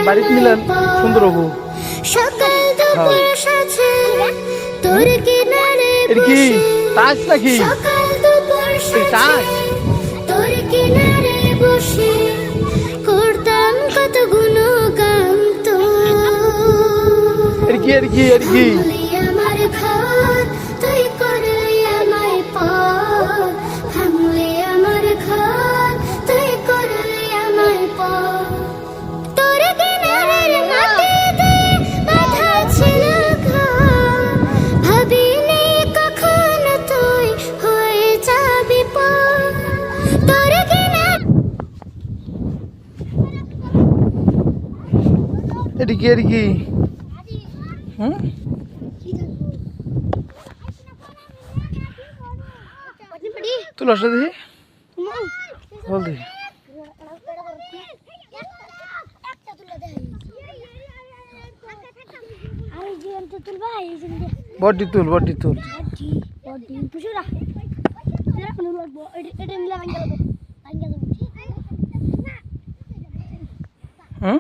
বাড়িতে মিলেন সুন্দর হবো। এটা কি তাস নাকি? তাস এটা কি এটা কি? তুই লসা দেখি বল দেখি। বডি তুল হুম